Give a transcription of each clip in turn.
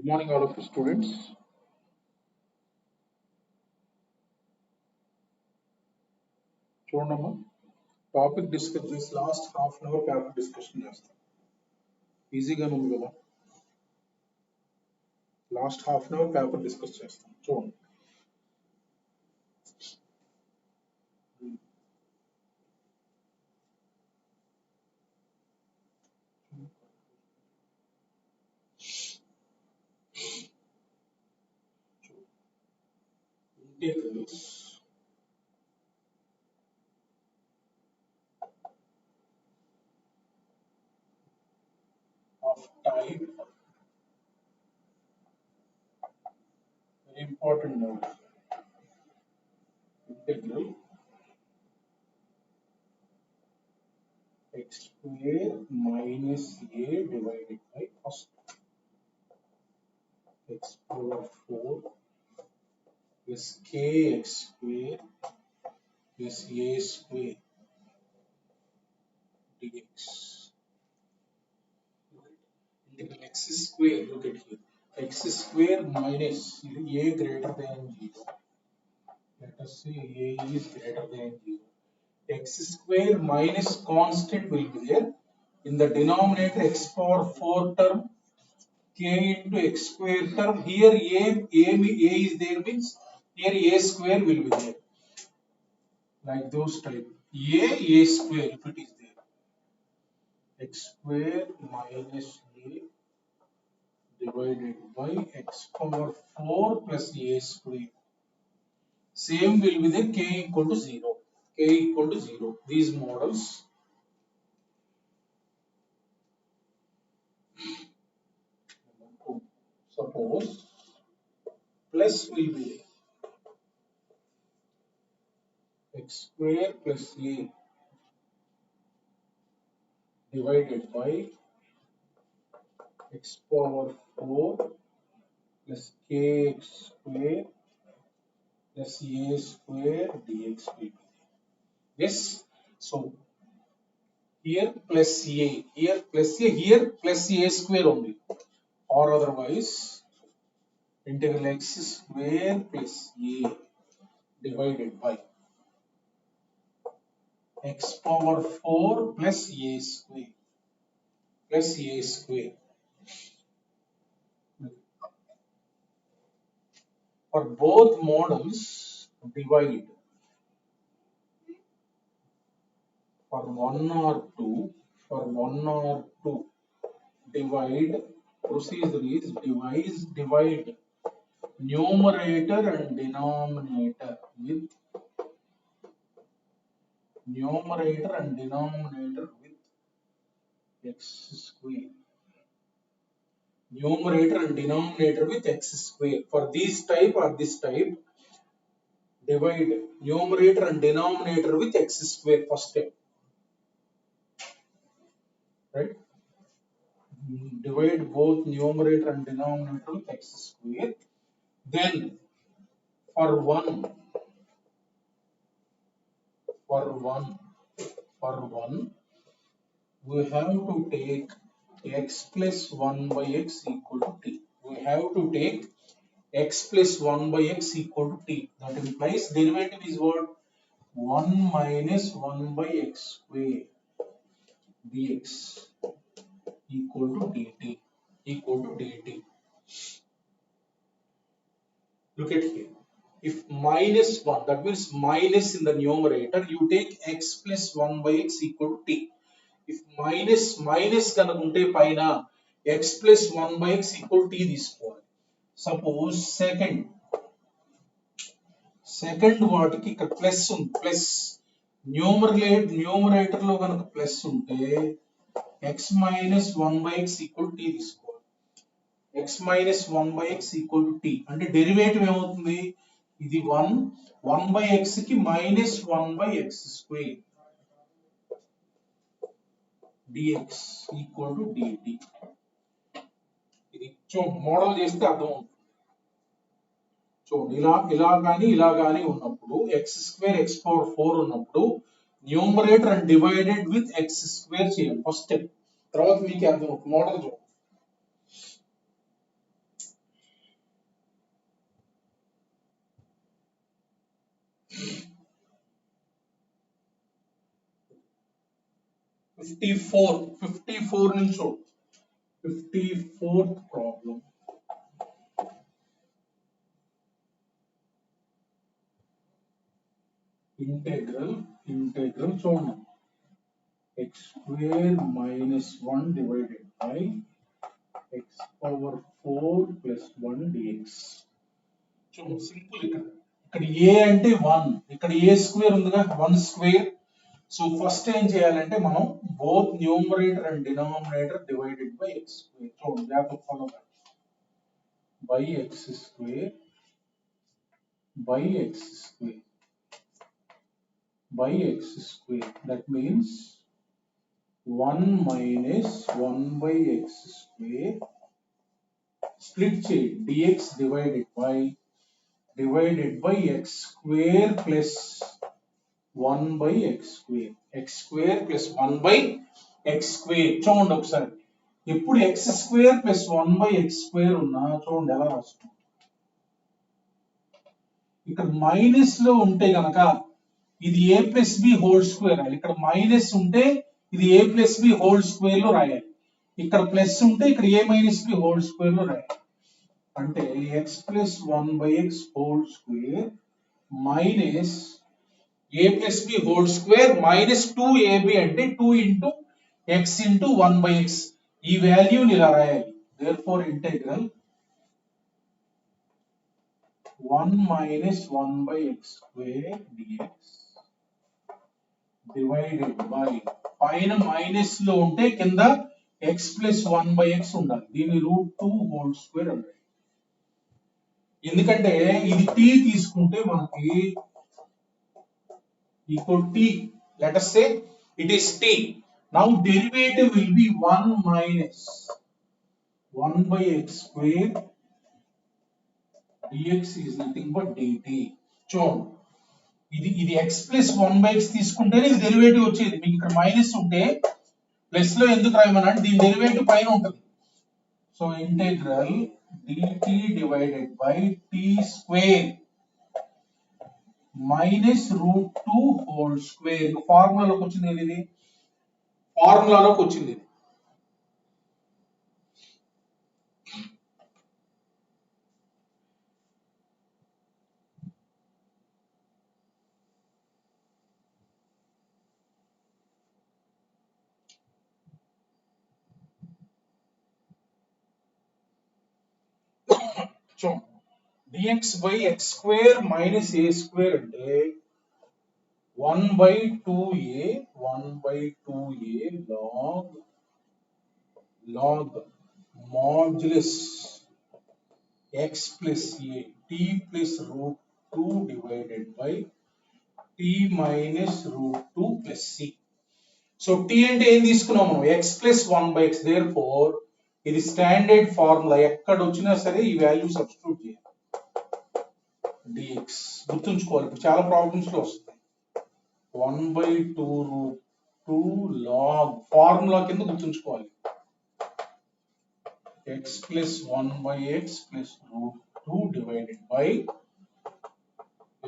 Morning all of you students. చూడండమ్మా topic discuss చేసి last half an hour paper discussion చేస్తాం. ఈజీగానే ఉంది కదా, last half an hour paper discuss చేస్తాం. చూడండి integrals of type, very important note, integral x square minus a divided by first x power 4 plus kx square plus a square dx. Integral x square, look at here, x square minus a greater than 0. Let us say a is greater than 0. X square minus constant will be there. In the denominator, x power 4 term, k into x square term. Here a is there means here a square will be there. Like those type. A square if it is there. X square minus a divided by x power 4 plus a square. Same will be there, k equal to 0. K equal to 0. These models. Suppose plus will be there. X square plus a divided by x power 4 plus kx square plus a square dx will be there. Yes, so here plus a, here plus a, here plus a square only, or otherwise integral x square plus a divided by x power 4 plus a square plus a square. For both models, divide. For one or two, divide. Procedure is divide numerator and denominator with x square. Numerator and denominator with x square. For this type or this type, divide numerator and denominator with x square first step. Right? Divide both numerator and denominator with x square. Then for one, we have to take x plus 1 by x equal to t. We have to take x plus 1 by x equal to t. That implies derivative is what? 1 minus 1 by x square dx equal to dt. Look at here. If minus 1, that means minus in the numerator, you take x plus 1 by x equal to t. If minus కనుకుంటే పైన x plus 1 by x equal to t తీసుకోవాలి. Suppose second వాటికి ఇక్కడ plus ఉంది, plus numerator లో కనుక plus ఉంటే x minus 1 by x equal to t తీసుకోవాలి. x minus 1 by x equal to t అంటే డెరివేటివ్ ఏమవుతుంది? ఇది 1 by x కి minus 1 by x square dx equal to dt. ఇది మోడల్ చేస్తే అర్థం అవుతుంది. చూడండి, ఇలా కానీ ఉన్నప్పుడు x square x power 4 ఉన్నప్పుడు numerator and divided with x square చేయాలి ఫస్ట్ స్టెప్. తర్వాత మీకు అర్థం అవుతుంది మోడల్. చూడండి, 54 నుంచి 54th ప్రాబ్లం. ఇంటెగ్రల్ చూడండి, x square minus 1 divided by x power 4 plus 1 dx. చూడండి సింపుల్. ఇక్కడ a అంటే 1, ఇక్కడ a స్క్వేర్ ఉందిగా 1 స్క్వేర్. సో ఫస్ట్ ఏం చేయాలంటే మనం both numerator and denominator divided by x square. చూడండి జాగ్రత్తగా follow by x square by x square by x square. That means 1 minus 1 by x square split change dx divided by x square plus 1 by x square. x square plus 1 by x square. చూడండి ఒకసారి, ఎప్పుడు x square plus 1 by x square ఉన్నా చూడండి ఎలా రాస్తాం. ఇక్కడ minus లో ఉంటే గనక ఇది a plus b whole square రాయాలి. ఇక్కడ మైనస్ ఉంటే ఇది a plus b whole square లో రాయాలి. ఇక్కడ ప్లస్ ఉంటే ఇక్కడ a minus b whole square లో రాయాలి. అంటే x plus 1 by x whole square minus a plus b whole square minus 2ab అంటే 2 into x into 1 by x. ఈ వాల్యూని ఇలా రాయాలి. therefore integral 1 minus 1 by x square dx divided by పైన minus లో ఉంటే కింద x plus 1 by x ఉండాలి. దీన్ని √2 హోల్ స్క్వేర్ అంటారు. ఎందుకంటే ఇది t తీసుకుంటే మనకి equal t. Let us say it is t. Now derivative will be 1 minus 1 by x square dx is nothing but dt. చూడండి, ఇది x plus 1 by x తీసుకుంటేనే ఇది డెరివేటివ్ వచ్చేది. మీకు ఇక్కడ మైనస్ ఉంటే ప్లస్ లో ఎందుకు రాయమనంటే దీని డెరివేటివ్ పైన ఉంటుంది. So integral dt divided by t square minus √2 whole square. ఫార్ములాలోకి వచ్చింది ఇది, ఫార్ములాలోకి వచ్చింది. dx by x square minus a square అంటే 1 by 2a log modulus x plus a t plus √2 divided by t minus √2 plus c. So t అంటే ఏం తీసుకున్నాము, x plus 1 by x. therefore ఇది standard formula, ఎక్కడ వచ్చినా సరే ఈ value substitute చేయాలి. dx గుర్తుంచుకోవాలి, చాలా ప్రాబ్లమ్స్ లో వస్తాయి. 1 by 2 log ఫార్ములా కింద గుర్తుంచుకోవాలి. x plus 1 by x plus √2 divided by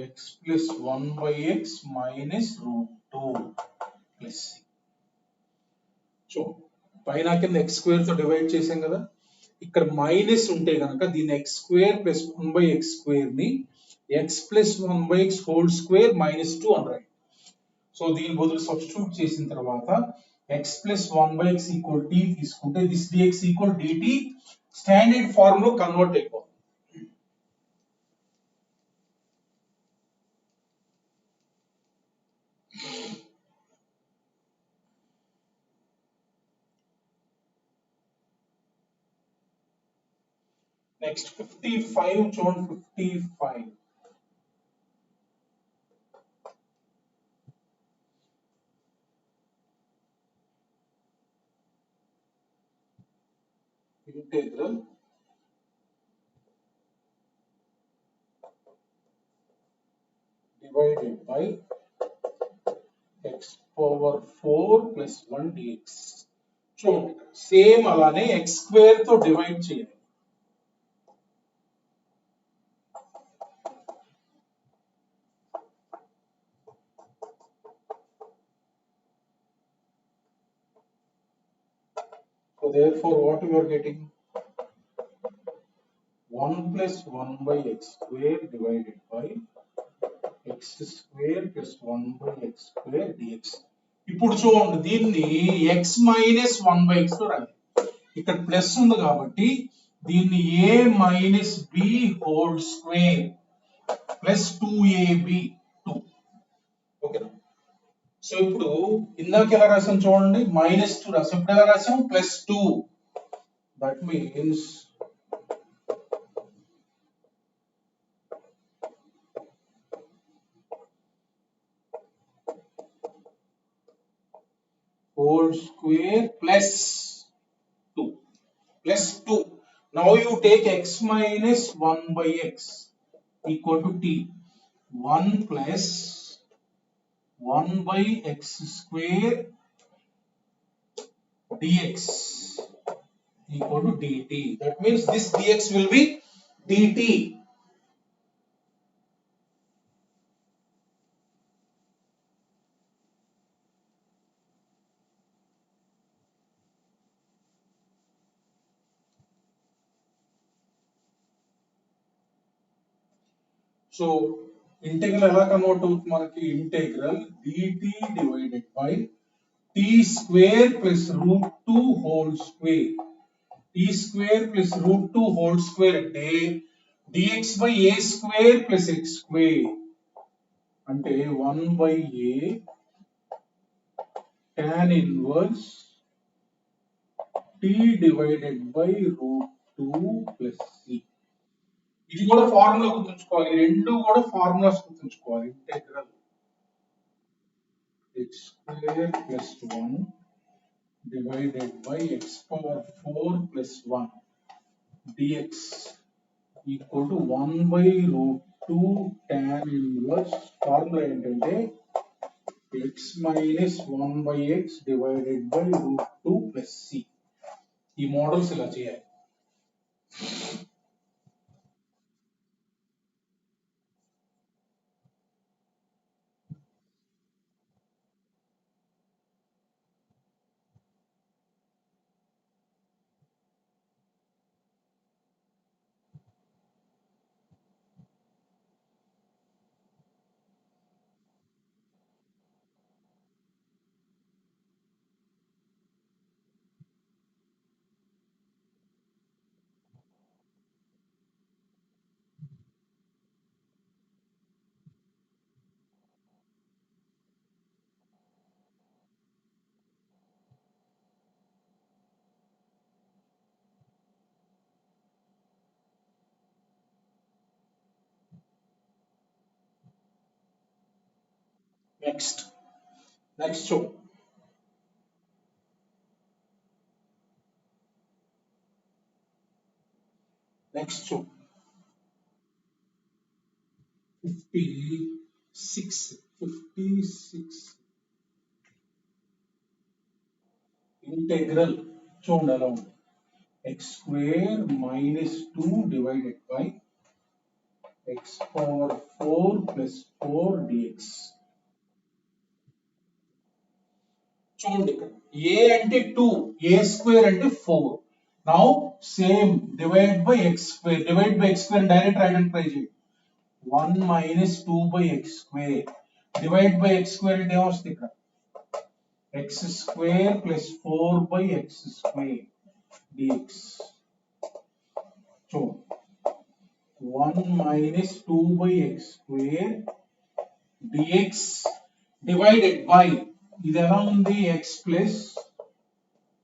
x plus 1 by x minus √2 plus c. So పైన కింద x స్క్వేర్ తో డివైడ్ చేసాం కదా, ఇక్కడ మైనస్ ఉంటే గనక దీన్ని x square plus 1 by x square ని x plus 1 by x whole square minus 2 అని రాయాలి. సో దీని బదులు సబ్స్టిట్యూట్ చేసిన తర్వాత x plus 1 by x equal t తీసుకుంటే this dx equal dt standard form లో కన్వర్ట్ అయిపోతుంది. నెక్స్ట్ 55 చూడండి. 55 integral divided by x power 4 plus 1 dx. చూడండి సేమ్ అలానే x స్క్వేర్ తో డివైడ్ చేయాలి. So therefore what we are getting, 1 plus 1 by x square divided by x square plus 1 by x square dx. ఇప్పుడు చూడండి దీన్ని x minus 1 by x తో రాయాలి. ఇక్కడ ప్లస్ ఉంది కాబట్టి దీన్ని a minus b whole square plus 2ab 2. ఓకేనా? సో ఇప్పుడు ఇందాక ఎలా రాసాం చూడండి, -2 రాసాం, ఇప్పుడు ఎలా రాసాం +2. That means whole square plus 2 plus 2. Now you take x minus 1 by x equal to t. 1 plus 1 by x square dx equal to dt. That means this dx will be dt. So integral ఎలా convert అవుతుంది మనకి, integral dt divided by t square plus root 2 whole square. t square plus root 2 whole square అంటే dx by a square plus x square అంటే 1 by a tan inverse t divided by root 2 plus c. ఇది కూడా formula గుర్తుంచుకోవాలి, రెండు కూడా formulas గుర్తుంచుకోవాలి. Integral x square plus 1 divided by x power 4 plus 1 dx equal to 1 by root 2 tan inverse. Formula ఏంటంటే x minus 1 by x divided by root 2 plus c. ఈ models ఇలా చేయాలి. నెక్స్ట్ చూ నెక్స్ట్ చూ 56 integral చూడండి ఎలా ఉంది, x square minus 2 divided by x power 4 plus 4 dx. చూడండి ఇక్కడ a అంటే 2, a square అంటే 4. Now same divide by x square, divide by x square direct రాయడానికి ట్రై చేయండి. 1 minus 2 by x square divide by x square అంటే ఏమొస్తుంది ఇక్కడ, x square plus 4 by x square dx. So 1 minus 2 by x square dx divided by ఇది ఎలా ఉంది, x plus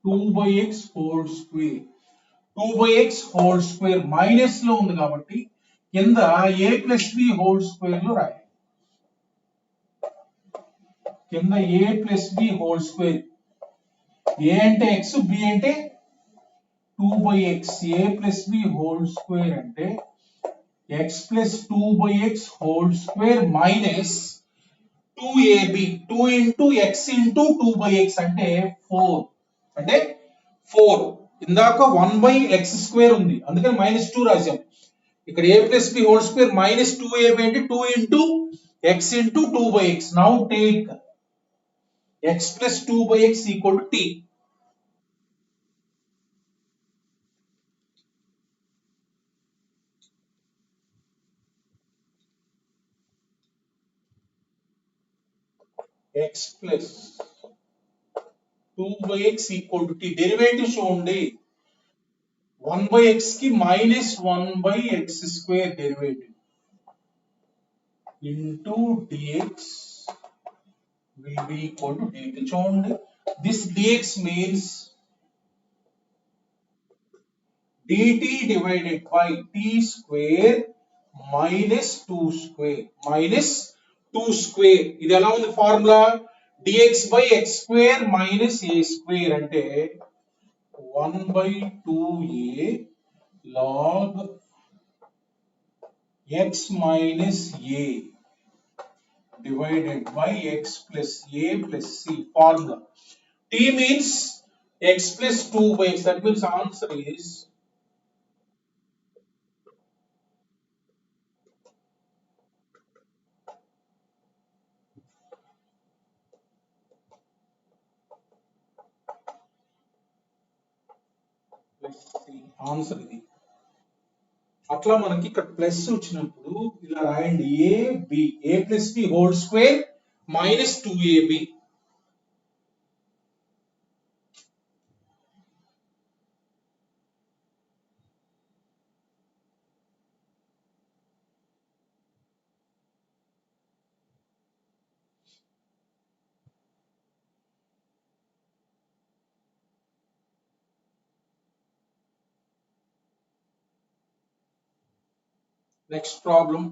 2 by x whole square. 2 by x whole square minus లో ఉంది కాబట్టి కింద a plus b whole square లో రాయాలి. కింద a plus b whole square, a అంటే x, b అంటే 2 by x. a plus b whole square అంటే x plus 2 by x whole square minus 2ab, 2 into x into 2 by x అంటే 4. అంటే 4. ఇందాక 1 by x square ఉంది అందుకని -2 రాసాం. ఇక్కడ a plus b whole square minus 2ab అంటే 2 into x into 2 by x. Now take x plus 2 by x equal to t. x plus 2 by x equal to t. Derivative shown 1 by x ki minus 1 by x square derivative into dx will be equal to dt. Shown this dx means dt divided by t square minus 2 square minus 2 square. ఇది ఎలా ఉంది formula dx by x square minus a square అంటే 1 by 2a log x minus a divided by x plus a plus c formula. T means x plus 2 by x. That means answer is plus c. Answer ఇది. అట్లా మనకి ఇక్కడ plus వచ్చినప్పుడు ఇలా రాయండి a plus b whole square minus 2ab. Next problem.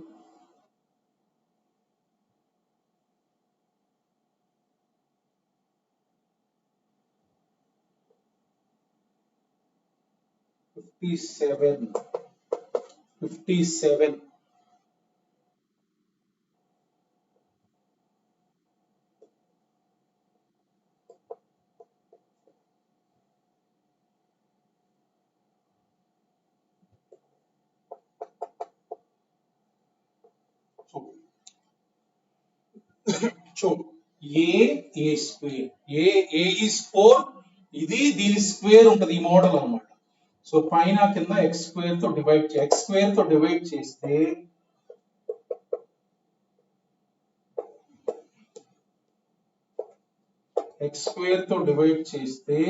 Fifty-seven. So a square. A is 4. ఇది దీని square ఉంటుంది ఈ మోడల్ అన్నమాట. సో పైన కింద x స్క్వేర్ తో డివైడ్ చేస్తే x స్క్వేర్ తో డివైడ్ చేస్తే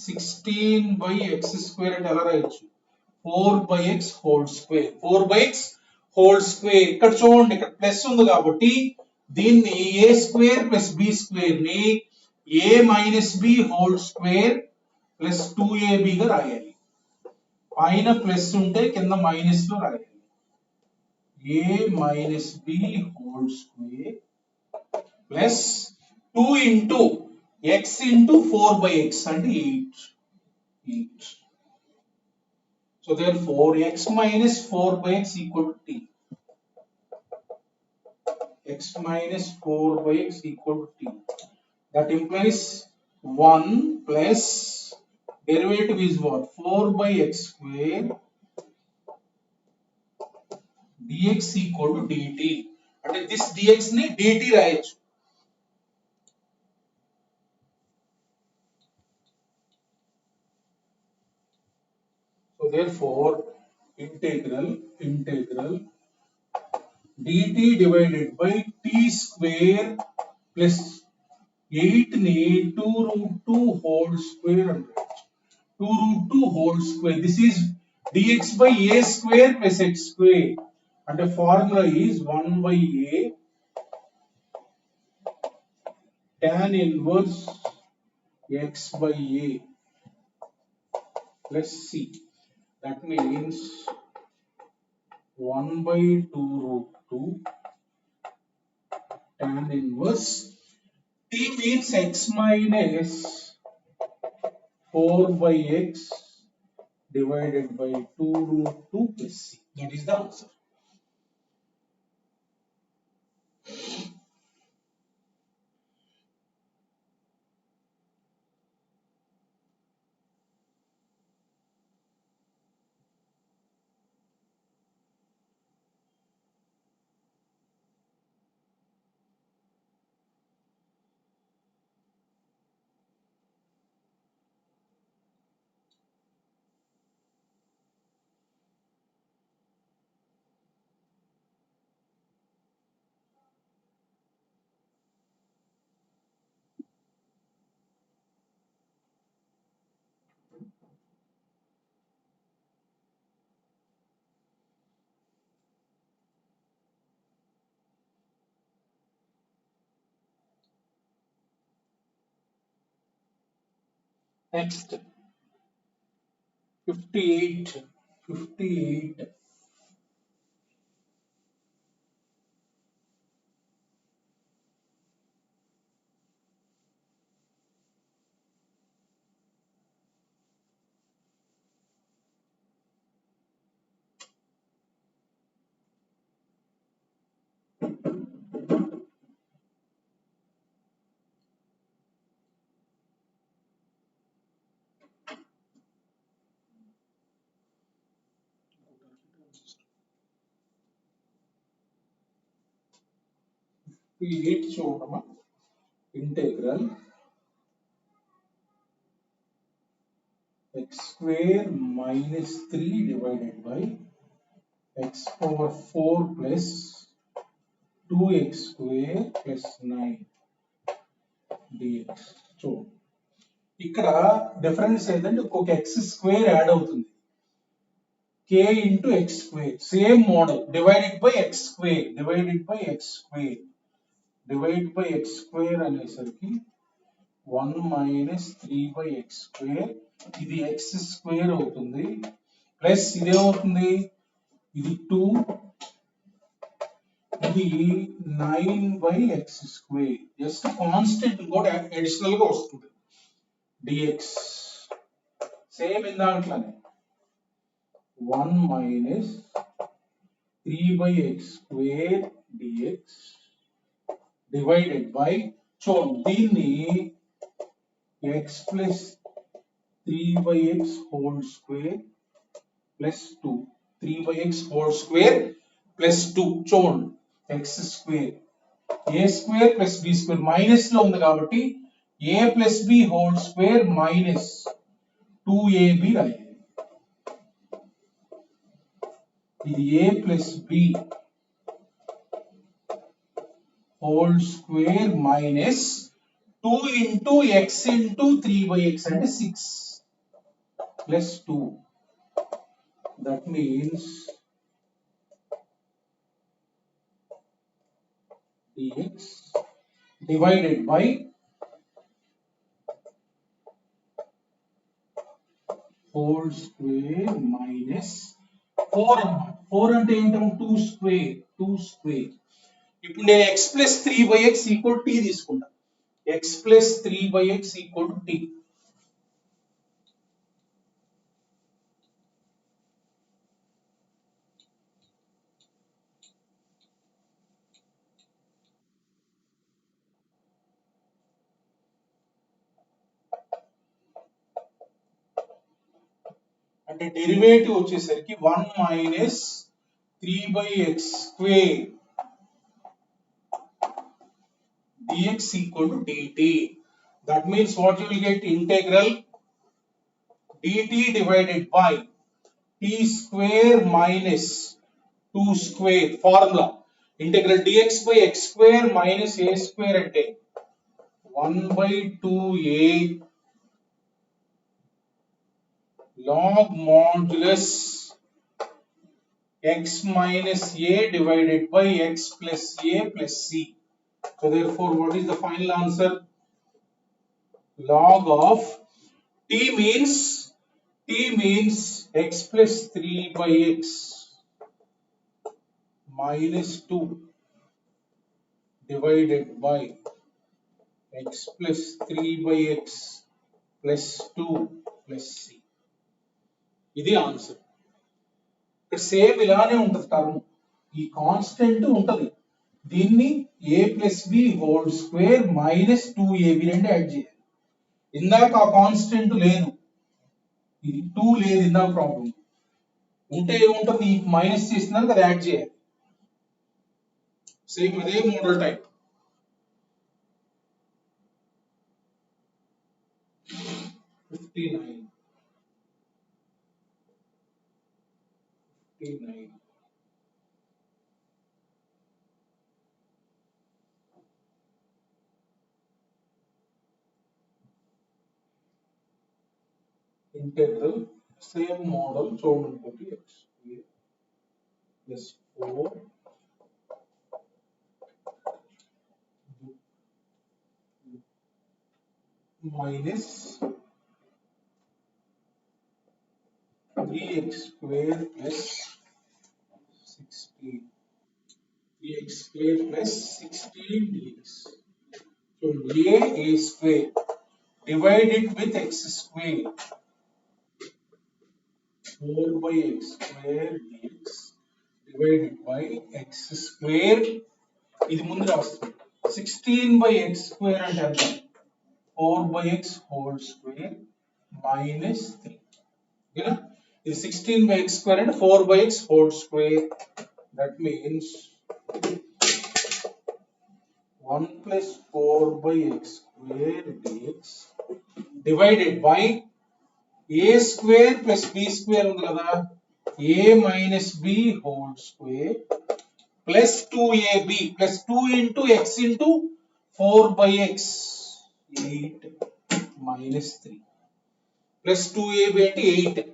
16 by x square అంటే ఎలా రాయొచ్చు 4 by x whole square. 4 by x whole square. ఇక్కడ చూడండి ఇక్కడ ప్లస్ ఉంది కాబట్టి దీన్ని a square plus b square ని a minus b whole square plus 2ab గా రాయాలి. పైన ప్లస్ ఉంటే కింద మైనస్ లో రాయాలి. a minus b whole square plus 2 into x into 4 by x అంటే 8. So therefore x minus 4 by x equal to t. X minus 4 by x equal to t. That implies 1 plus derivative is what? 4 by x square dx equal to dt. And this dx ni dt రాయొచ్చు. So therefore integral dt divided by t square plus 8 ని 2 root 2 whole square అంటే 2 root 2 whole square. This is dx by a square plus x square. And the formula is 1 by a tan inverse x by a plus c. That means 1 by 2 root 2 tan inverse. T means x minus 4 by x divided by 2 root 2 plus c. That is the answer. Next, 58. 58. చూడమ్మా integral x square minus 3 divided by x power 4 plus 2x square plus 9 dx. చూడు ఇక్కడ difference ఏంటంటే ఒక x square yard అవుతుంది k into x square same model divided by x square divided by x square divide by x square అనేసరికి 1 minus 3 by x square ఇది x square అవుతుంది plus ఇది ఏమవుతుంది ఇది 2 ఇది 9 by x square just constant కూడా additional గా వస్తుంది dx same ఇందాకట్లానే 1 minus 3 by x square dx divided by చూడండి దీన్ని x plus 3 by x whole square plus 2 3 by x whole square plus 2 చూడండి x square a square plus b square minus లో ఉంది కాబట్టి a plus b whole square minus 2ab రాయాలి ఇది a plus b whole square minus 2 into x into 3 by x అంటే 6 plus 2 that means dx divided by whole square minus 4 అన్నమాట 4 అంటే ఏంటంటే 2 square ఇప్పుడు నేను x plus 3 by x equal t తీసుకుంటా x plus 3 by x equal to t అంటే derivative వచ్చేసరికి 1 minus 3 by x square dx equal to dt. That means what you will get integral dt divided by t square minus 2 square formula integral dx by x square minus a square అంటే 1 by 2a log modulus x minus a divided by x plus a plus c. So therefore what is the final answer? Log of t means x plus 3 by x minus 2 divided by x plus 3 by x plus 2 plus c. ఇది answer ఇక్కడ same ఇలానే ఉంటుంది term ఈ constant ఉంటుంది దీన్ని a plus b whole square minus 2ab రెండు add చేయాలి ఇందాక ఆ కాన్స్టెంట్ లేదు ఇది 2 లేదు ఇందాక ప్రాబ్లం ఉంటే ఏముంటుంది ఈ మైనస్ చేస్తున్నారు కదా యాడ్ చేయాలి సేమ్ అదే model type 59 integral same model చూడండి x plus 4 minus bx square plus 16 bx square plus 16 dx. So a square, divide it with x square, 4 by x square dx divided by x square. ఇది ముందు రాస్తుంది 16 by x square అంటే ఎంత 4 by x whole square minus 3 ఓకేనా ఇది 16 by x square అంటే 4 by x whole square. That means 1 plus 4 by x square dx divided by a square plus b square ఉంది కదా a minus b whole square plus 2ab plus 2 into x into 4 by x 8 minus 3 plus 2ab అంటే 8.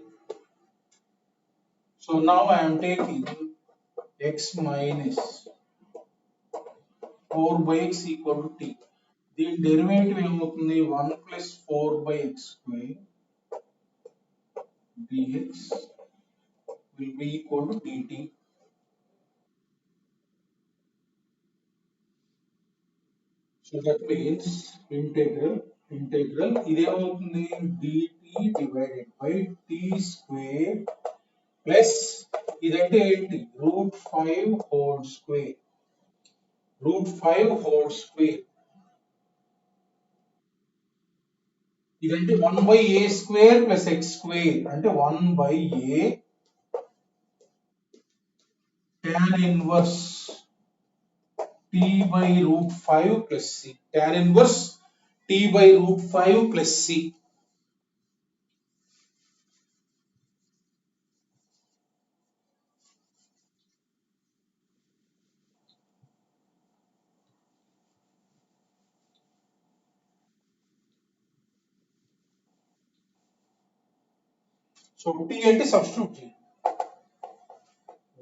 So now I am taking x minus 4 by x equal to t. దీని derivative ఏమవుతుంది 1 plus 4 by x square dx will be equal to dt. So that means integral ఇదేమవుతుంది dt divided by t square plus ఇదంటే ఏంటి √5 whole square √5 whole square ఇదంటే 1 by a square plus x square అంటే 1 by a tan inverse t by √5 plus c tan inverse t by √5 plus c. So t అంటే substitute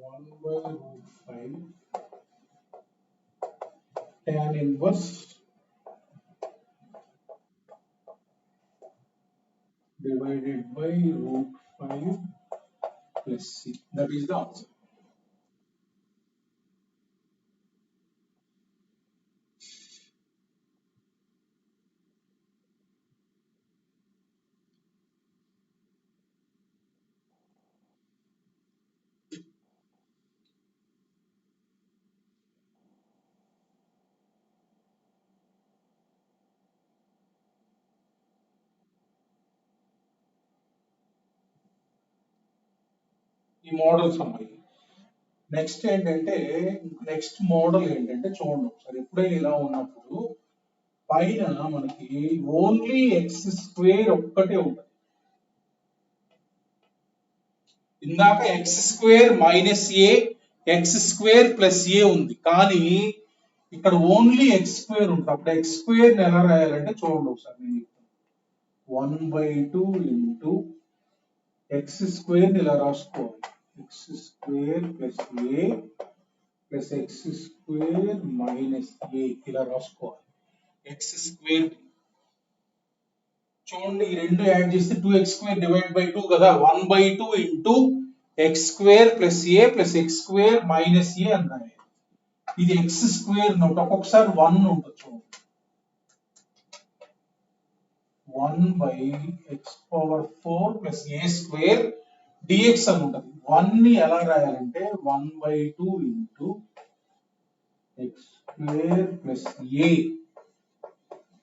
1 by √5 tan inverse divided by √5 plus c. That is the answer. ఈ models అమ్మాయి next ఏంటంటే next model ఏంటంటే చూడండి ఒకసారి ఎప్పుడైనా ఇలా ఉన్నప్పుడు పైన మనకి ఓన్లీ ఎక్స్ స్క్వేర్ ఒక్కటే ఉంటుంది. ఇందాక ఎక్స్ స్క్వేర్ మైనస్ ఏ ఎక్స్ స్క్వేర్ ప్లస్ ఏ ఉంది కానీ ఇక్కడ ఓన్లీ ఎక్స్ స్క్వేర్ ఉంటుంది. అప్పుడు ఎక్స్ స్క్వేర్ ఎలా రాయాలంటే చూడండి ఒకసారి నేను చెప్తాను 1/2 ఇంటూ ఎక్స్ స్క్వేర్ ఇలా రాసుకోవాలి ఎక్స్ స్క్వేర్ ప్లస్ ఏ ప్లస్ ఎక్స్ స్క్వేర్ మైనస్ ఏ ఇలా రాసుకోవాలి. ఎక్స్ స్క్వేర్ చూడండి ఈ రెండు యాడ్ చేస్తే 2x స్క్వేర్ డివైడ్ బై 2 కదా 1/2 ఇంటూ ఎక్స్ స్క్వేర్ ప్లస్ ఏ ప్లస్ ఎక్స్ స్క్వేర్ మైనస్ ఏ అన్నాయి. ఇది ఎక్స్ స్క్వేర్ నోట్ ఒక్కొక్కసారి 1 ఉంటుంది చూడండి 1/x⁴ ప్లస్ ఏ స్క్వేర్ డిఎక్స్ అని ఉంటుంది. 1 ని ఎలా రాయాలంటే 1/2 into X square plus A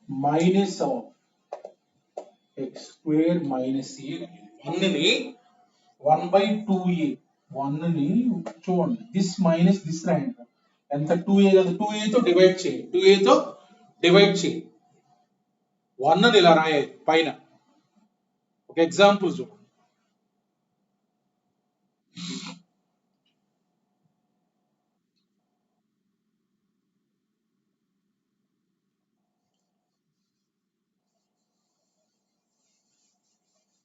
minus of X square minus A 1 ని 1/2a 1 ని చూడండి దిస్ మైనస్ దిస్ రాయండి ఎంత 2a కదా 2a తో డివైడ్ చేయండి 2a తో డివైడ్ చేయండి 1 ని ఇలా రాయాలి పైన. ఒక ఎగ్జాంపుల్ చూడండి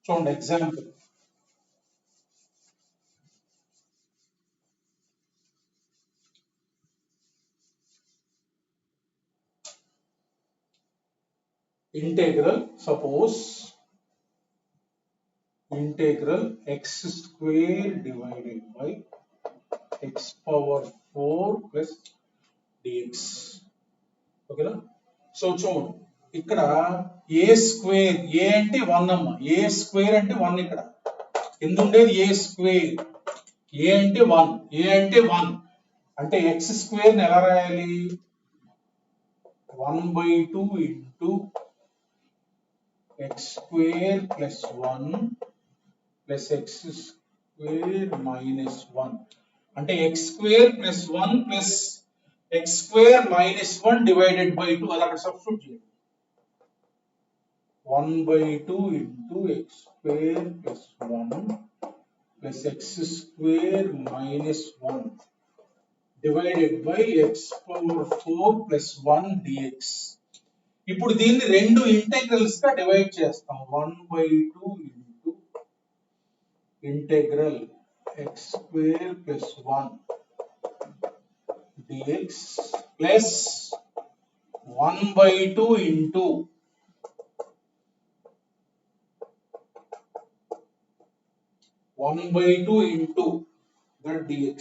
చూడండి example integral suppose integral x square divided by x power 4 plus dx. ఓకేనా? సో చూడు ఇక్కడ ఏ స్క్వేర్, ఏ అంటే 1 అమ్మ, ఏ స్క్వేర్ అంటే 1, ఇక్కడ కింద ఉండేది ఏ స్క్వేర్, ఏ అంటే 1, ఏ అంటే 1 అంటే ఎక్స్ స్క్వేర్ ని ఎలా రాయాలి? 1/2 into X square plus 1 plus X square minus 1 అంటే X square plus 1 plus X square minus 1 divided by 2, అది అక్కడ సబ్స్టిట్యూట్ చేయండి. 1/2 into X square plus 1 plus X square minus 1 divided by X power 4 plus 1 dx. ఇప్పుడు దీన్ని రెండు integrals గా divide చేస్తాం. 1/2 into integral X square plus 1 dx plus 1/2 into that dx.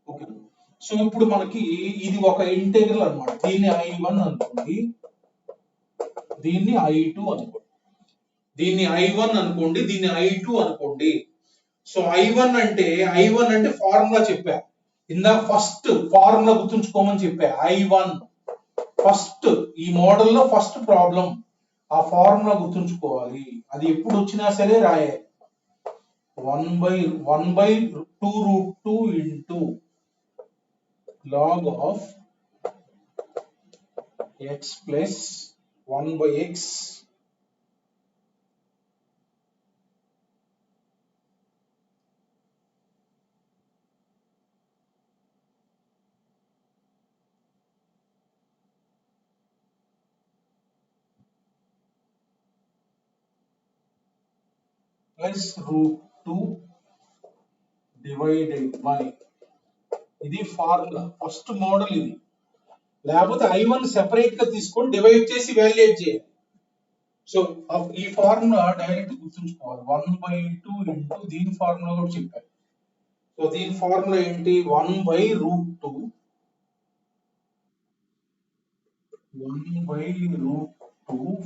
Okay, so ఇప్పుడు మనకి ఇది ఒక ఇంటెగ్రల్ అన్నమాట. దీన్ని I1 అనుకోండి, దీన్ని I2 అనుకోండి, దీన్ని I1 అనుకోండి, దీన్ని I2 అనుకోండి. సో I1 అంటే ఫార్ములా చెప్పా ఇందా, ఫస్ట్ ఫార్ములా గుర్తుంచుకోమని చెప్పా. I1 ఫస్ట్, ఈ మోడల్లో ఫస్ట్ ప్రాబ్లం ఆ ఫార్ములా గుర్తుంచుకోవాలి. అది ఎప్పుడు వచ్చినా సరే రాయాలి. 1/2√2 into log of x plus 1/x plus √2 divided by, ఇది ఫార్ములా ఫస్ట్ మోడల్ ఇది. లేకపోతే I1 సెపరేట్ గా తీసుకొని డివైడ్ చేసి వాల్యుయేట్ చేయాలి. సో ఈ ఫార్ములా డైరెక్ట్ గుర్తుంచుకోవాలి. 1/2 ఇంటూ దీని ఫార్ములా కూడా చెప్పాను. సో దీని ఫార్ములా ఏంటి? 1/√2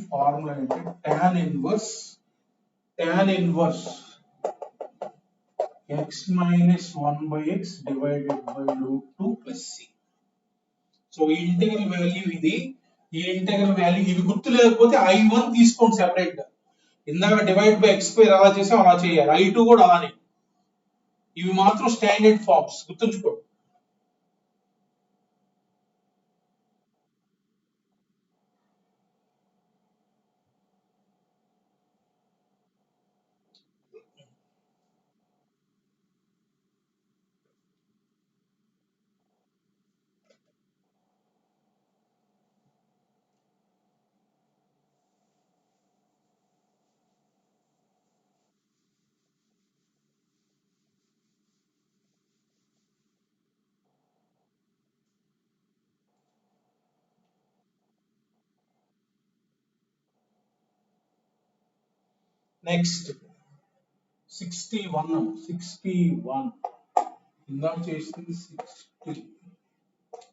ఫార్ములా ఏంటి? tan inverse x minus 1/x divided by √2 plus c. So ఈ ఇంటెగ్రల్ వాల్యూ ఇది, ఈ ఇంటెగ్రల్ వాల్యూ ఇవి గుర్తు లేకపోతే I1 తీసుకోండి సెపరేట్ గా. ఇందాక డివైడ్ బై x స్క్వేర్ అలా చేసాం, అలా చేయాలి. I2 కూడా అలానే. ఇవి మాత్రం స్టాండర్డ్ ఫార్మ్స్ గుర్తుంచుకోండి. నెక్స్ట్ 61 ఇందాక చేసింది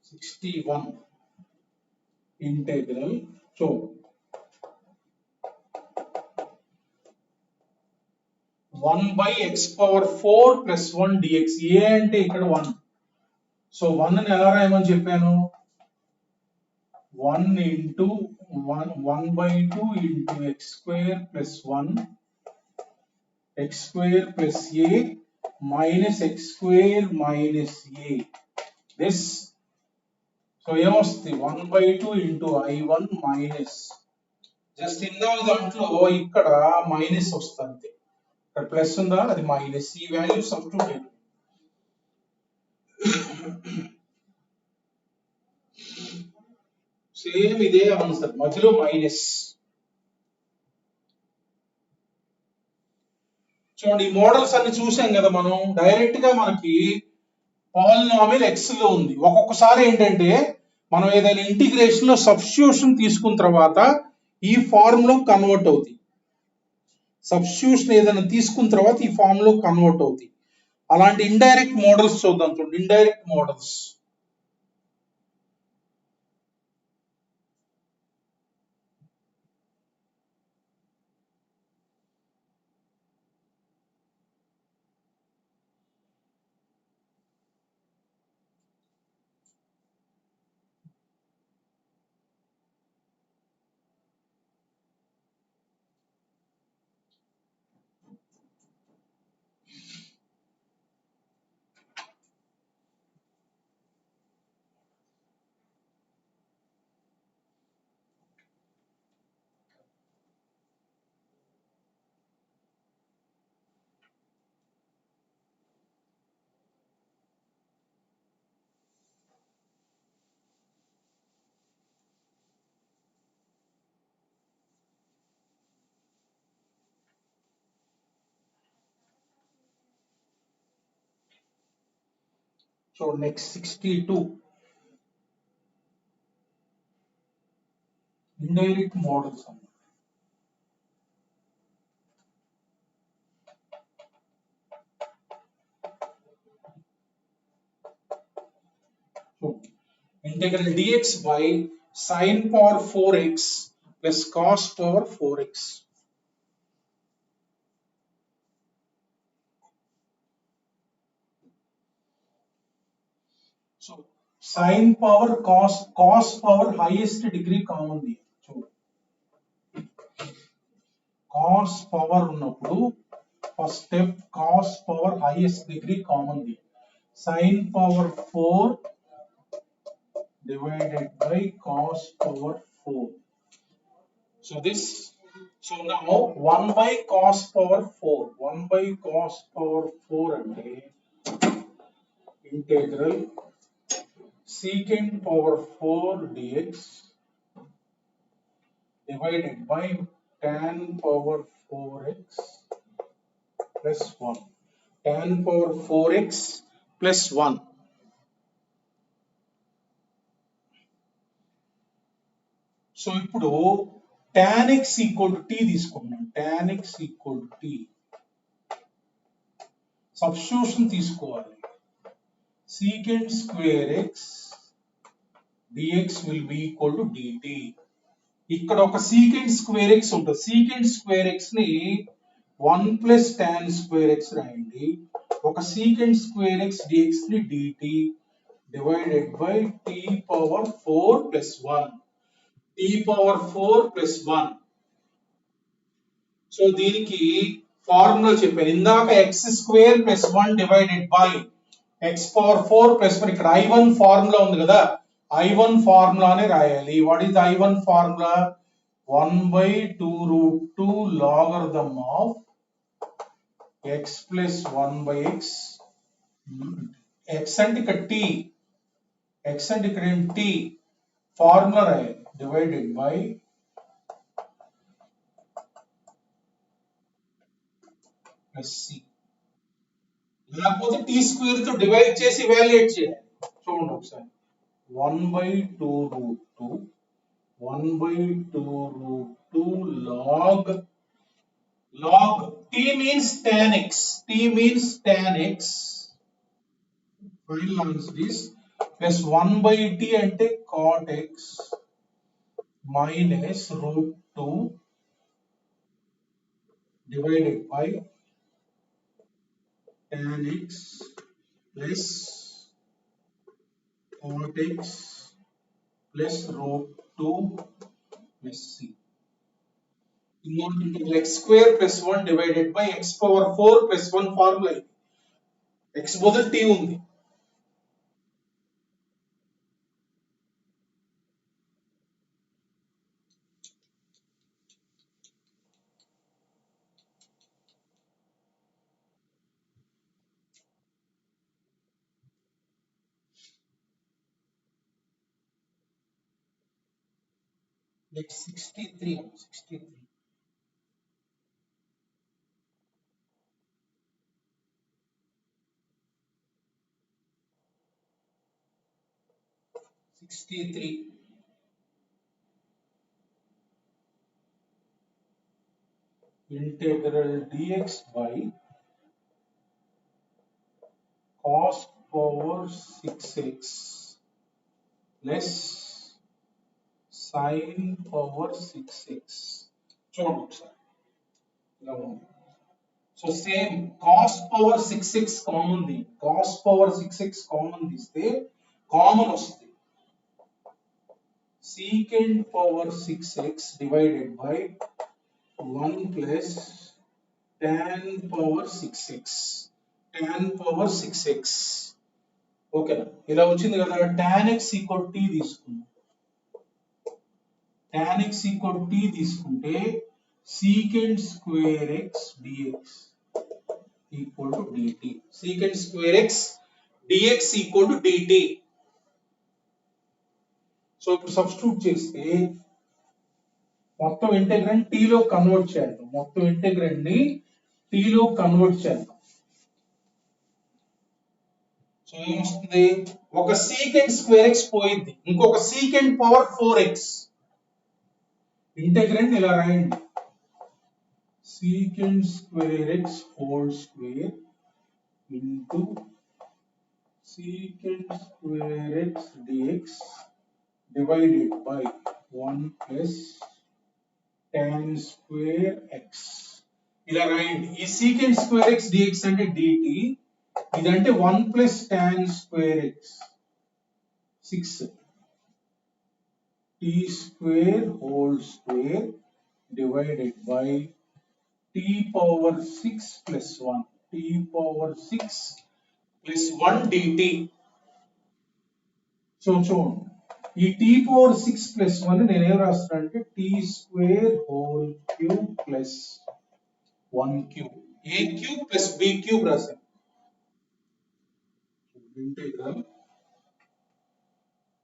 61 integral. So 1/x power 4 plus 1 dx. ఏ అంటే ఇక్కడ 1. సో 1 ని ఎలా రాయమని చెప్పాను? 1/2 into x square plus 1 x square plus a minus x square minus a. This, so ఏమొస్తుంది? 1/2 into I1 minus, జస్ట్ ఇందాక దాంట్లో ఇక్కడ మైనస్ వస్తుంది, ఇక్కడ ప్లస్ ఉందా, అది మైనస్. ఈ వాల్యూ సబ్స్టిట్యూట్. సేమ్ ఇదే ఆన్సర్, మధ్యలో మైనస్. చూడండి, ఈ మోడల్స్ అన్ని చూసాం కదా మనం. డైరెక్ట్ గా మనకి పాలినామియల్ ఎక్స్ లో ఉంది. ఒక్కొక్కసారి ఏంటంటే మనం ఏదైనా ఇంటిగ్రేషన్ లో సబ్స్టిట్యూషన్ తీసుకున్న తర్వాత ఈ ఫార్ములా కన్వర్ట్ అవుతుంది. సబ్స్టిట్యూషన్ ఏదైనా తీసుకున్న తర్వాత ఈ ఫామ్ లో కన్వర్ట్ అవుతాయి. అలాంటి ఇండైరెక్ట్ మోడల్స్ చూద్దాం. చూడండి, indirect models. So next 62 indirect models. So integral dx by sin power 4x plus cos power 4x. So sin power cos power highest degree common the. చూడు, cos power ఉన్నప్పుడు first step cos power highest degree common the. sin power 4 divided by cos power 4. So this, so now 1 by cos power 4, 1 by cos power 4 అంటే integral secant power 4 dx divided by tan power 4x plus 1. Tan power 4x plus 1. So ఇప్పుడు tan x equal to t తీసుకున్నాం. tan x equal to t. Substitution తీసుకోవాలి. secant square x dx will be equal to dt. ఇక్కడ ఒక secant square x ఉంటుంది. secant square x ని 1 plus tan square x రాయండి. ఒక secant square x dx ని dt divided by t power 4 plus 1. t power 4 plus 1. So దీనికి formula చెప్పాను ఇందాక x square plus 1 divided by x power 4 plus 1. ఇక్కడ I1 formula ఉంది కదా, I1 ఫార్ములానే రాయాలి. What is I1 formula? 1 by 2 root 2 logarithm of x plus 1 by x. x అంటే ఇక్కడ t, x అంటే ఇక్కడ t, ఫార్ములా రాయాలి. divided by plus c. లేకపోతే t స్క్వేర్ తో డివైడ్ చేసి వాల్యుయేట్ చేయాలి. చూడండి ఒకసారి, 1 by 2 root 2, 1 by 2 root 2 log t means tan x, t means tan x, final answer is plus 1 by t అంటే cot x minus root 2 divided by tan x plus cot x plus root 2 plus c. Integral x square plus 1 divided by x power 4 plus 1 formula. x బదులు t ఉంది. Next 63. 63. integral dx by cos power 6x less sin power 6x. చూడండి ఒకసారి ఇలా ఉంది. So same cos power 6x common the cos power 6x common తీస్తే common వస్తుంది secant power 6x divided by 1 plus tan power 6x tan power 6x ఓకేనా ఇలా వచ్చింది కదా tan x ఈక్వల్ t తీసుకుందాం tan x ఈక్వల్ t తీసుకుంటే secant square x dx equal to dt secant square x dx equal to dt so ఇప్పుడు substitute చేస్తే మొత్తం integrand t లో కన్వర్ట్ చేద్దాం మొత్తం ఇంటెగ్రాండ్ ని t లో కన్వర్ట్ చేద్దాం సో ఏమొస్తుంది ఒక secant square x పోయింది ఇంకొక secant పవర్ 4x ఇంటెగ్రాండ్ ఇలా రాయండి secant square x whole square into secant square x dx divided by 1 plus tan square x ఇలా రాయండి ఈ secant square x dx అంటే dt ఇదంటే 1 plus tan square x 6 t square whole square divided by t power 6 plus 1 t power 6 plus 1 dt so చూడండి ఈ t power 6 plus 1 నేను ఏం రాస్తాను అంటే t square whole cube plus 1 cube a cube plus b cube రాస్తాను integral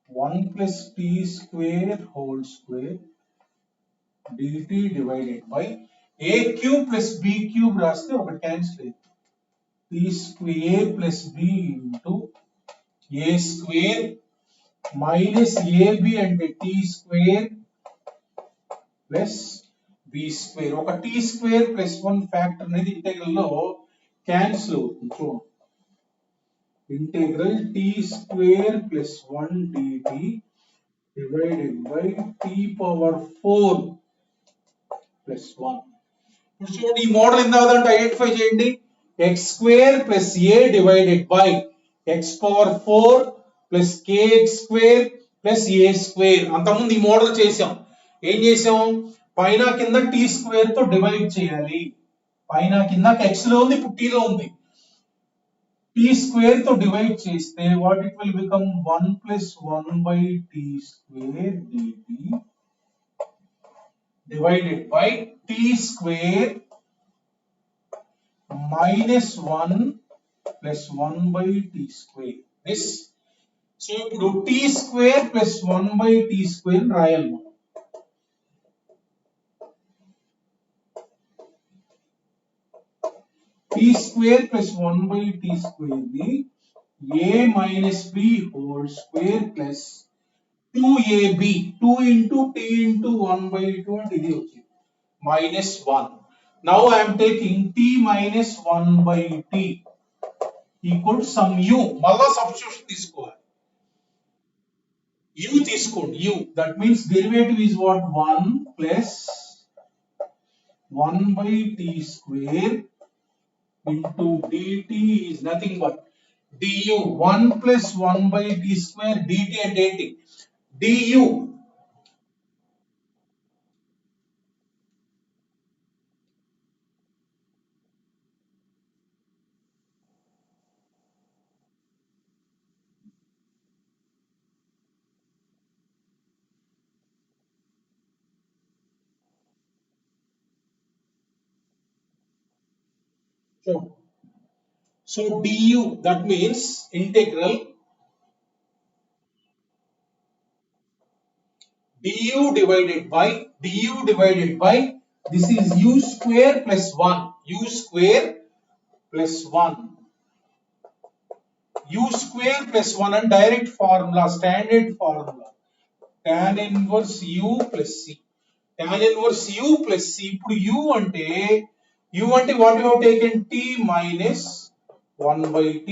1 plus t square whole square dt divided by a cube plus b cube రాస్తే ఒక cancel t square plus b into a square minus ab అంటే t square plus b square ఒక t square plus 1 factor అనేది integral లో cancel అవుతుంది చూడండి integral t square plus 1 dt divided by t power 4 plus 1 ఇప్పుడు చూడండి ఈ model ఎంత అవుతుందంటే ఐడెంటిఫై చేయండి x square plus a divided by x power 4 plus kx square plus a square అంతకుముందు ఈ మోడల్ చేసాం ఏం చేసాం పైన కింద t square తో డివైడ్ చేయాలి పైన కింద x లో ఉంది ఇప్పుడు t లో ఉంది t square తో డివైడ్ చేస్తే what it will become 1 plus 1 by t square dt divided by t square minus 1 plus 1 by t square this so ఇప్పుడు t square plus 1 by t square రాయాలి t square plus 1 by t square ని a minus b whole square plus 2ab 2 into t into 1 by 2 అంటే ఇది వచ్చింది minus 1 now I am taking t minus 1 by t equal to some u మళ్ళా substitution తీసుకోవాలి u తీసుకోండి u that means derivative is what 1 plus 1 by t square into dt is nothing but du 1 plus 1 by t square dt and dt du so du that means integral du divided by this is u square plus 1 u square plus 1 u square plus 1 and direct formula standard formula tan inverse u plus c tan inverse u plus c. ఇప్పుడు u అంటే what we have taken t minus 1 by t.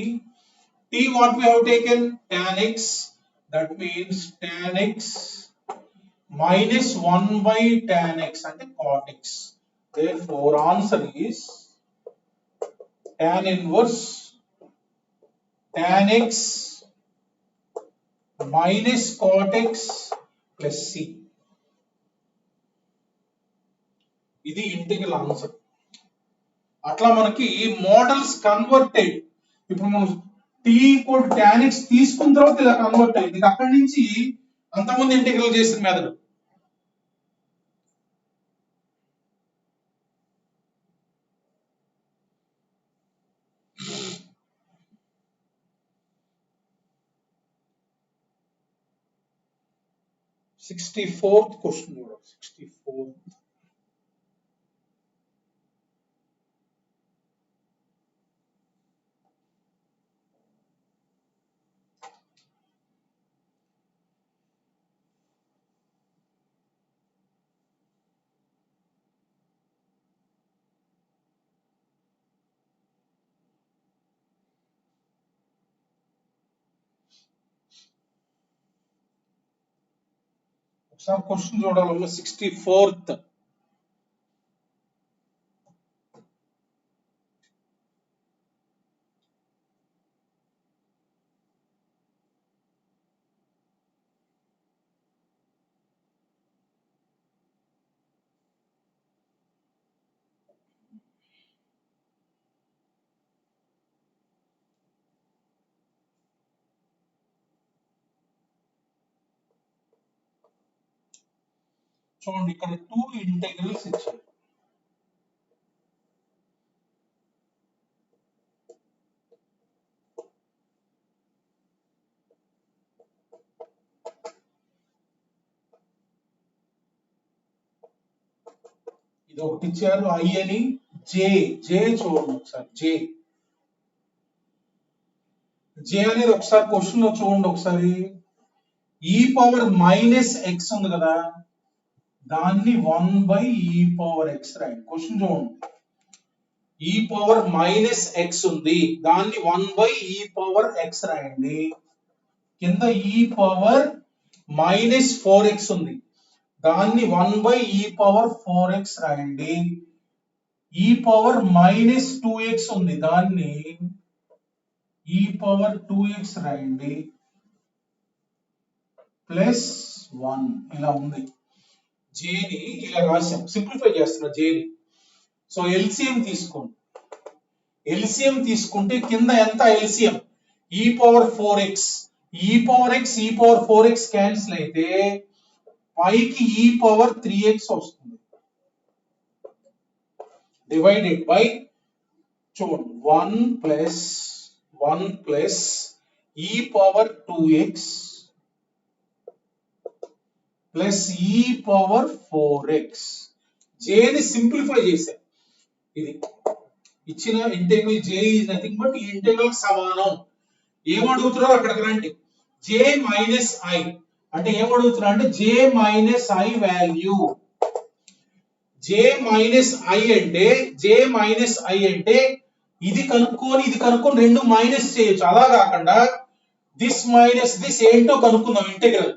T what we have taken tan x, that means tan x minus 1 by tan x అంటే cot x. Therefore answer is tan inverse tan x minus cot x plus c. ఇది integral answer. అట్లా మనకి models converted. ఇప్పుడు మనం t equal tan x తీసుకున్న తర్వాత ఇలా convert అయింది. అక్కడి నుంచి అంతకుముందు ఇంటిగ్రల్ చేసిన మెథడ్. సిక్స్టీ-ఫోర్త్ క్వశ్చన్ కూడా 64th. ఒకసారి క్వశ్చన్ చూడాలమ్మా. 64th. చూడండి ఇక్కడ 2 ఇంటెగ్రల్స్ ఇచ్చారు. ఇది ఒకటి ఇచ్చారు i అని. జే చూడండి ఒకసారి. జే అనేది ఒకసారి క్వశ్చన్ లో చూడండి ఒకసారి. e పవర్ మైనస్ ఎక్స్ ఉంది కదా, దాన్ని 1 by e పవర్ ఎక్స్ రాయండి. క్వశ్చన్ చూడండి. e పవర్ మైనస్ ఎక్స్ ఉంది, దాన్ని 1 by e పవర్ ఎక్స్ రాయండి. కింద e పవర్ మైనస్ 4x ఉంది, దాన్ని 1 by e పవర్ 4x రాయండి. e పవర్ మైనస్ 2x ఉంది, దాన్ని e పవర్ 2x రాయండి ప్లస్ 1. ఇలా ఉంది. జేని ఇలా రాసాం. సింప్లిఫై చేస్తున్నా జేని. సో ఎల్సిఎం తీసుకోండి. ఎల్సిఎం తీసుకుంటే కింద ఎంత LCM? e power 4x. e power x e power 4x cancel అయితే పైకి e పవర్ 3x వస్తుంది. డివైడెడ్ బై చూడండి 1 plus e power 2x plus e power 4x. జేని సింప్లిఫై చేశాం. ఇది ఇచ్చిన integral j is nothing but ఈ ఇంటెగ్రల్ సమానం. ఏమడుగుతున్నారు అక్కడికి రండి. j మైనస్ i అంటే ఏమడుగుతున్నా అంటే j minus i value. j minus i అంటే ఇది కనుక్కొని రెండు మైనస్ చేయొచ్చు. అలా కాకుండా దిస్ మైనస్ దిస్ ఏంటో కనుక్కుందాం. ఇంటెగ్రల్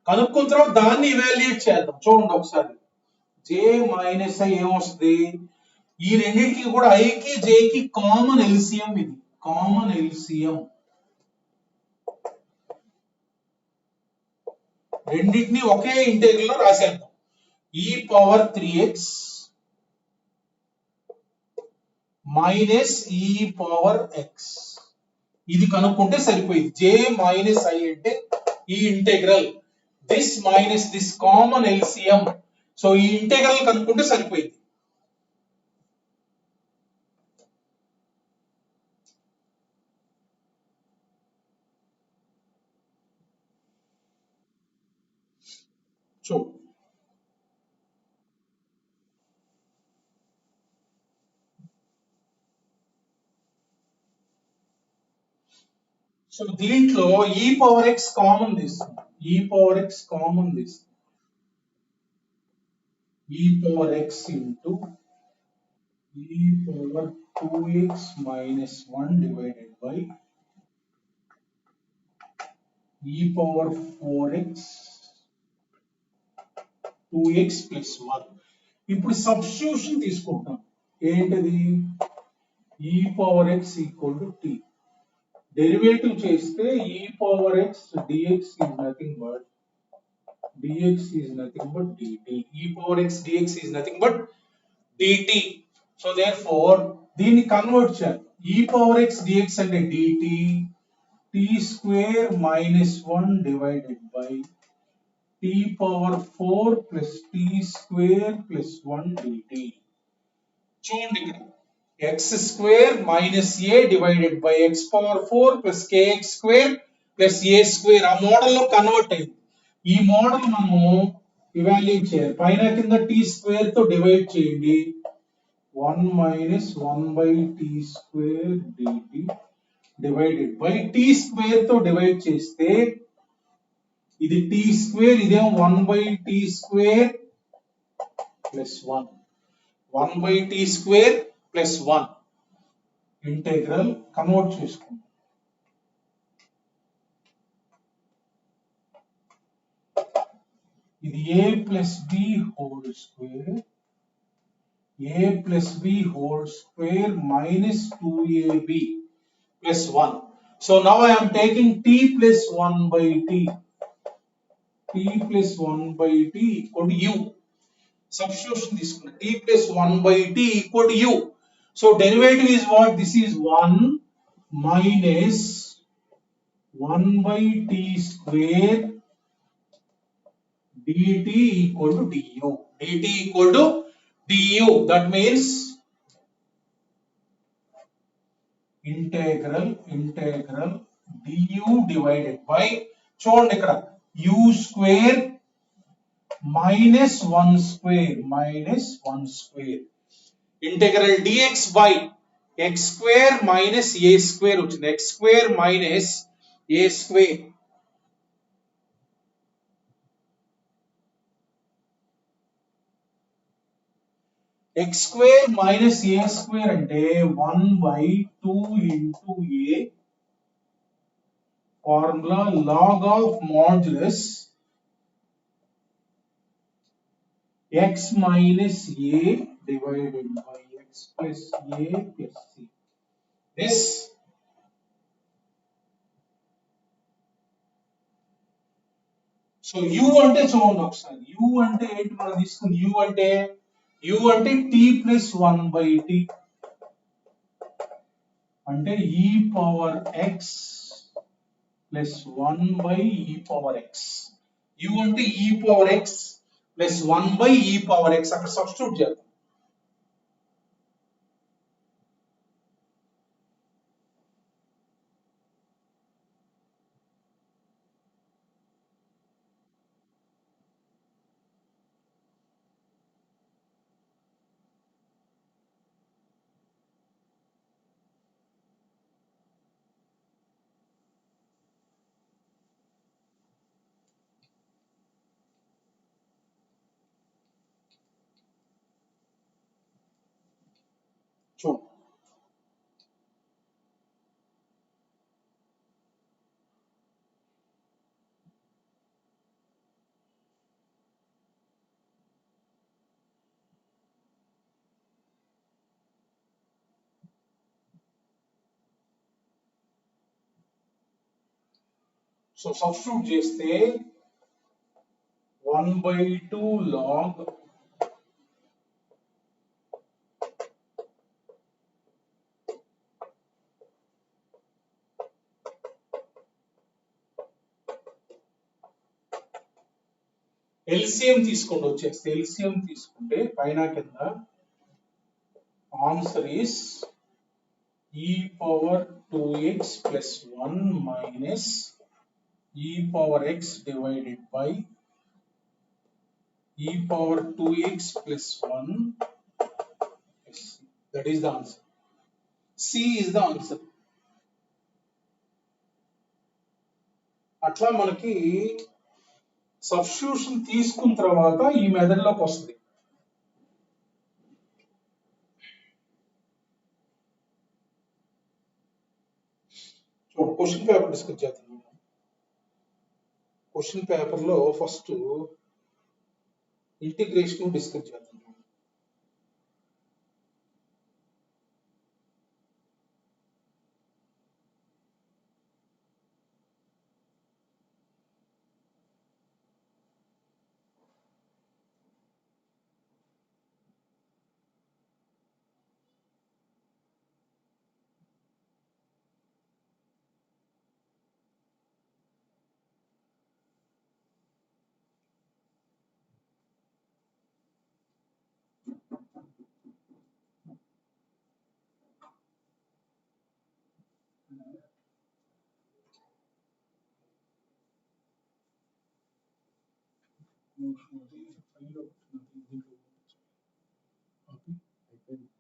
కనుక్కున్న తర్వాత దాన్ని ఇవాల్యుయేట్ చేద్దాం. చూడండి ఒకసారి. j మైనస్ i ఏమొస్తుంది? ఈ రెండింటికి కూడా i కి j కి కామన్ ఎల్సిఎం. ఇది కామన్ ఎల్సిఎం. రెండింటిని ఒకే ఇంటెగ్రల్ లో రాసేద్దాం. e power 3x minus e power x. ఇది కనుక్కుంటే సరిపోయింది. j మైనస్ i అంటే ఈ integral this minus this common LCM. So ఈ ఇంటెగ్రల్ కనుక్కుంటే సరిపోయింది. సో దీంట్లో e పవర్ x కామన్ తీస్తుంది. e పవర్ x కామన్ తీస్తుంది. e power x into e power 2x minus 1 divided by e power 4x 2x plus 1. ఇప్పుడు substitution తీసుకుంటాం. ఏంటిది? e power x equal to t. Derivative చేస్తే e power x dx is nothing but dt. e power x dx is nothing but dt. So therefore దీన్ని convert చేయాలి. e power x dx అంటే dt t square minus 1 divided by t power 4 plus t square plus 1 dt. చూడండి ఇక్కడ x square minus a divided by x power 4 plus kx square plus a square ఆ model లో convert అయింది. ఈ model మనము evaluate చేయాలి. పైన కింద t స్క్వేర్ తో డివైడ్ చేయండి. 1 minus 1 by t square dt divided by t square తో డివైడ్ చేస్తే ఇది t square ఇదేమో 1 by t square plus 1 1 by t square plus 1 integral convert చేసుకుందాం. ఇది a plus b whole square minus 2ab plus 1. So now I am taking t plus 1 by t equal to u. Substitution తీసుకున్నా. t plus 1 by t equal to u. So derivative is what? This is 1 minus 1 by t square dt equal to du. dt equal to du. That means integral du divided by చూడండి ఇక్కడ u square minus 1 square integral dx by x square minus a square వచ్చింది. x square minus a square x square minus a square అంటే 1 by 2 into a formula log of modulus x minus a divided by x plus a plus c. This so u అంటే చూడండి ఒకసారి u అంటే ఏంటి మనం తీసుకుని u అంటే t plus 1 by t అంటే e power x plus 1 by e power x. u అంటే e power x plus 1 by e power x అక్కడ సబ్స్టిట్యూట్ చేద్దాం. చూడండి సో సబ్స్టిట్యూట్ చేస్తే 1 by 2 log LCM తీసుకోండి వచ్చేస్తే LCM తీసుకుంటే పైన కింద answer is e power 2x plus 1 minus e power x divided by e power 2x plus 1. That is the answer. C is the answer. అట్లా మనకి సబ్స్టిట్యూషన్ తీసుకున్న తర్వాత ఈ మెథడ్ లోకి వస్తుంది. క్వశ్చన్ పేపర్ డిస్కస్ చేద్దాం. క్వశ్చన్ పేపర్ లో first integration discuss చేద్దాం.